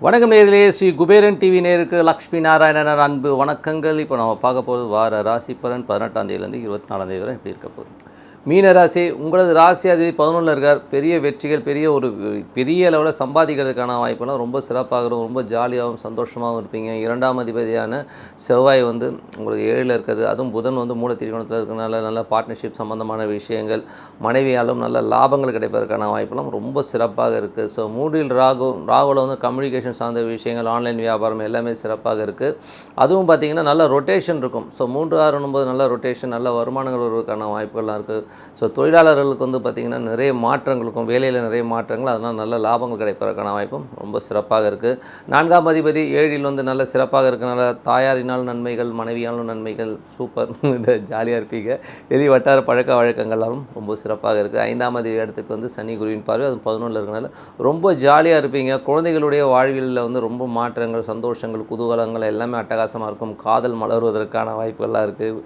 வணக்கம் நேயர்களே, ஸ்ரீ குபேரன் டிவி நேயருக்கு லக்ஷ்மி நாராயணன் அன்பு வணக்கங்கள். இப்போ நம்ம பார்க்க போகிறது வார ராசி பலன் 18ஆம் தேதியிலேருந்து 24ஆம் தேதி வரை எப்படி இருக்க போகுது. மீன ராசி, உங்களது ராசி அதிபதி 11ல் இருக்கார். பெரிய வெற்றிகள், பெரிய அளவில் சம்பாதிக்கிறதுக்கான வாய்ப்பெல்லாம் ரொம்ப சிறப்பாக இருக்கும். ரொம்ப ஜாலியாகவும் சந்தோஷமாகவும் இருப்பீங்க. 2ஆம் அதிபதியான செவ்வாய் வந்து உங்களுக்கு 7ல் இருக்கிறது. அதுவும் புதன் வந்து மூல திரிகோணத்தில் இருக்கிறனால நல்ல பார்ட்னர்ஷிப் சம்பந்தமான விஷயங்கள், மனைவியாலும் நல்ல லாபங்கள் கிடைப்பதற்கான வாய்ப்பெல்லாம் ரொம்ப சிறப்பாக இருக்குது. ஸோ 3ல் ராகுவில் வந்து கம்யூனிகேஷன் சார்ந்த விஷயங்கள், ஆன்லைன் வியாபாரம் எல்லாமே சிறப்பாக இருக்குது. அதுவும் பார்த்திங்கன்னா நல்ல ரொட்டேஷன் இருக்கும். ஸோ 3, 6, 9 நல்ல ரொட்டேஷன், நல்ல வருமானங்கள் வருவதற்கான வாய்ப்புகள்லாம் இருக்குது. ஸோ தொழிலாளர்களுக்கு வந்து பார்த்திங்கன்னா நிறைய மாற்றங்களுக்கும், வேலையில் நிறைய மாற்றங்கள், அதனால் நல்ல லாபங்கள் கிடைப்பதற்கான வாய்ப்பும் ரொம்ப சிறப்பாக இருக்குது. 4ஆம் அதிபதி 7ல் வந்து நல்ல சிறப்பாக இருக்கிறனால தாயாரினால் நன்மைகள், மனைவியாலும் நன்மைகள், சூப்பர் ஜாலியாக இருப்பீங்க. வெளி வட்டார பழக்க வழக்கங்களாலும் ரொம்ப சிறப்பாக இருக்குது. 5ஆம் அதிபதி இடத்துக்கு வந்து சனி குருவின் பார்வை, அது 11ல் இருக்கிறனால ரொம்ப ஜாலியாக இருப்பீங்க. குழந்தைகளுடைய வாழ்வியலில் வந்து ரொம்ப மாற்றங்கள், சந்தோஷங்கள், குதூகலங்கள் எல்லாமே அட்டகாசமாக இருக்கும். காதல் மலர்வதற்கான வாய்ப்புகள்லாம் இருக்குது.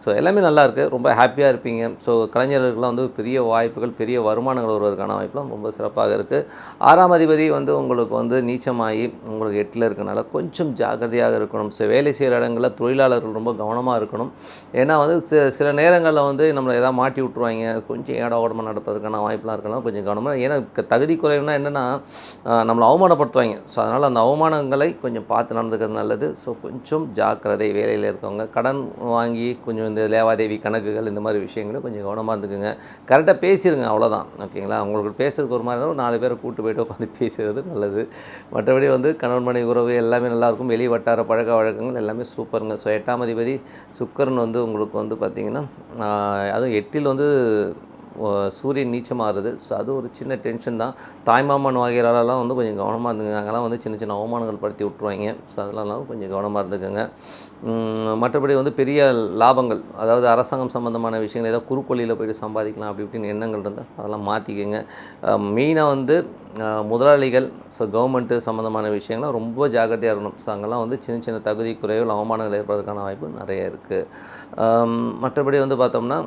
ஸோ எல்லாமே நல்லாயிருக்கு. ரொம்ப ஹாப்பியாக இருப்பீங்க. ஸோ கலைஞர்களுக்கெல்லாம் வந்து பெரிய வாய்ப்புகள், பெரிய வருமானங்கள் வருவதற்கான வாய்ப்புலாம் ரொம்ப சிறப்பாக இருக்குது. 6ஆம் அதிபதி வந்து உங்களுக்கு வந்து நீச்சமாகி உங்களுக்கு 8ல் இருக்கனால கொஞ்சம் ஜாக்கிரதையாக இருக்கணும். ஸோ வேலை செய்கிற இடங்களில் தொழிலாளர்கள் ரொம்ப கவனமாக இருக்கணும். ஏன்னா வந்து சில நேரங்களில் வந்து நம்மளை எதாவது மாட்டி விட்ருவாங்க. கொஞ்சம் ஏடா ஓடமாக நடப்பதற்கான வாய்ப்புலாம் இருக்கலாம். கொஞ்சம் கவனமாக, ஏன்னா தகுதி குறைவுனா என்னென்னா நம்மளை அவமானப்படுத்துவாங்க. ஸோ அதனால் அந்த அவமானங்களை கொஞ்சம் பார்த்து நடந்துக்கிறது நல்லது. ஸோ கொஞ்சம் ஜாக்கிரதை. வேலையில் இருக்கவங்க கடன் வாங்கி கொஞ்சம் இந்த லேவாதேவி கணக்குகள் இந்த மாதிரி விஷயங்களும் கொஞ்சம் கவனமாக இருந்துக்குங்க. கரெக்டாக பேசிடுங்க, அவ்வளோதான். ஓகேங்களா? உங்களுக்கு பேசுறதுக்கு ஒரு மாதிரி இருந்தாலும் 4 பேரை கூப்பிட்டு போய்ட்டு உட்காந்து பேசுகிறது நல்லது. மற்றபடி வந்து கணவன் மனைவி உறவு எல்லாமே நல்லாயிருக்கும். வெளி வட்டார பழக்க வழக்கங்கள் எல்லாமே சூப்பருங்க. ஸோ 8ஆம் அதிபதி சுக்கிரன் வந்து உங்களுக்கு வந்து பார்த்திங்கன்னா அதுவும் 8ல் வந்து சூரியன் நீச்சமாகுது. ஸோ அது ஒரு சின்ன டென்ஷன் தான். தாய்மாமன் வகையிலலாம் வந்து கொஞ்சம் கவனமாக இருந்துங்க. அங்கெல்லாம் வந்து சின்ன சின்ன அவமானங்கள் படுத்தி விட்ருவாங்க. ஸோ அதெல்லாம் கொஞ்சம் கவனமாக இருந்துக்குங்க. மற்றபடி வந்து பெரிய லாபங்கள், அதாவது அரசாங்கம் சம்மந்தமான விஷயங்கள், ஏதாவது குறுக்கொள்ளியில் போய்ட்டு சம்பாதிக்கலாம் அப்படி இப்படின்னு எண்ணங்கள் இருந்தால் அதெல்லாம் மாற்றிக்கங்க. மெயினாக வந்து முதலாளிகள், ஸோ கவர்மெண்ட்டு சம்மந்தமான விஷயங்கள்லாம் ரொம்ப ஜாக்கிரதையாக இருக்கணும். ஸோ அங்கெல்லாம் வந்து சின்ன சின்ன தகுதி குறைவுகள், அவமானங்கள் ஏற்படுறதுக்கான வாய்ப்பு நிறைய இருக்குது. மற்றபடி வந்து பார்த்தோம்னா,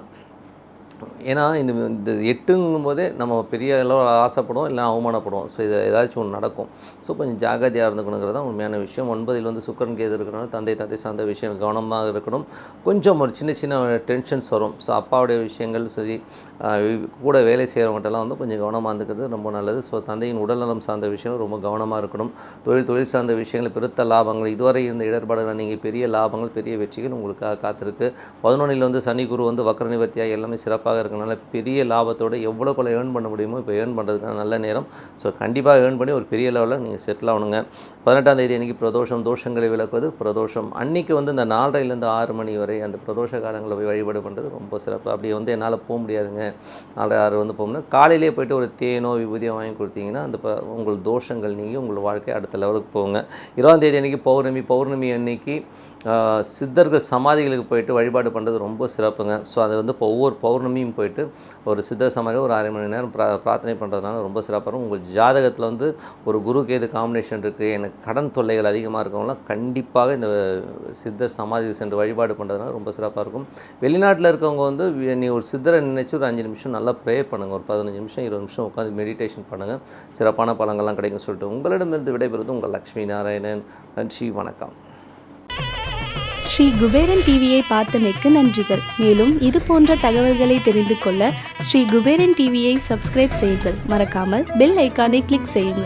ஏன்னா இந்த 8ங்கும் போதே நம்ம பெரிய அளவு ஆசைப்படுவோம், இல்லை அவமானப்படுவோம். ஸோ இது ஏதாச்சும் ஒன்று நடக்கும். ஸோ கொஞ்சம் ஜாகிரதையாக இருந்துக்கணுங்கிறது தான் உண்மையான விஷயம். 9ல் வந்து சுக்கிரன் கேது இருக்கிறனால தந்தை சார்ந்த விஷயம் கவனமாக இருக்கணும். கொஞ்சம் ஒரு சின்ன சின்ன டென்ஷன்ஸ் வரும். ஸோ அப்பாவுடைய விஷயங்கள் சரி, கூட வேலை செய்கிறவங்கள்ட்டெல்லாம் வந்து கொஞ்சம் கவனமாக இருந்துக்கிறது ரொம்ப நல்லது. ஸோ தந்தையின் உடல்நலம் சார்ந்த விஷயங்கள் ரொம்ப கவனமாக இருக்கணும். தொழில் சார்ந்த விஷயங்கள், பெருத்த லாபங்கள், இதுவரை இருந்த இடர்பாடுகள் நீங்கள் பெரிய லாபங்கள், பெரிய வெற்றிகள் உங்களுக்காக காத்திருக்கு. 11ல் வந்து சனி குரு வந்து வக்ர நிவர்த்தியாக எல்லாமே சிறப்பாக இருக்கனால பெரிய லாபத்தோடு எவ்வளோக்குள்ள ஏர்ன் பண்ண முடியுமோ இப்போ ஏர்ன் பண்ணுறதுக்கான நல்ல நேரம். ஸோ கண்டிப்பாக ஏர்ன் பண்ணி ஒரு பெரிய லெவலில் நீங்கள் செட்டில் ஆகணுங்க. 18ஆம் தேதி அன்றைக்கி பிரதோஷம், தோஷங்களை விளக்குவது பிரதோஷம். அன்றைக்கி வந்து இந்த 4:30லேருந்து 6 மணி வரை அந்த பிரதோஷ காலங்களில் போய் வழிபாடு பண்ணுறது ரொம்ப சிறப்பு. அப்படி வந்து என்னால் போக முடியாதுங்க, 4:30 வந்து போகணும்னா காலையிலே போய்ட்டு ஒரு தேனோ விபூதியோ வாங்கி கொடுத்தீங்கன்னா அந்த உங்கள் தோஷங்கள் நீங்கி உங்கள் வாழ்க்கை அடுத்த லெவலுக்கு போகுங்க. 20ஆம் தேதி அன்றைக்கி பௌர்ணமி அன்னைக்கு சித்தர்கள் சமாதிகளுக்கு போய்ட்டு வழிபாடு பண்ணுறது ரொம்ப சிறப்புங்க. ஸோ அது வந்து இப்போ ஒவ்வொரு பௌர்ணமியும் போய்ட்டு ஒரு சித்தர் சமாதியில் ஒரு 1/2 மணி நேரம் பிரார்த்தனை பண்ணுறதுனால ரொம்ப சிறப்பாக இருக்கும். உங்கள் ஜாதகத்தில் வந்து ஒரு குரு கேது காம்பினேஷன் இருக்குது, எனக்கு கடன் தொல்லைகள் அதிகமாக இருக்கவங்களாம் கண்டிப்பாக இந்த சித்தர் சமாதிக்கு சென்று வழிபாடு பண்ணுறதுனால ரொம்ப சிறப்பாக இருக்கும். வெளிநாட்டில் இருக்கவங்க வந்து நீ ஒரு சித்தரை நினச்சி ஒரு 5 நிமிஷம் நல்லா ப்ரே பண்ணுங்கள். ஒரு 15 நிமிஷம் 20 நிமிஷம் உட்காந்து மெடிடேஷன் பண்ணுங்கள். சிறப்பான பலங்கள்லாம் கிடைக்கும்னு சொல்லிட்டு உங்களிடமிருந்து விடைபெறுவது உங்கள் லக்ஷ்மி நாராயணன். நன்றி, வணக்கம். ஸ்ரீ குபேரன் டிவியை பார்த்தமைக்கு நன்றிகள். மேலும் இது போன்ற தகவல்களை தெரிந்து கொள்ள ஸ்ரீ குபேரன் டிவியை சப்ஸ்கிரைப் செய்யுங்கள். மறக்காமல் பெல் ஐக்கானை கிளிக் செய்யுங்கள்.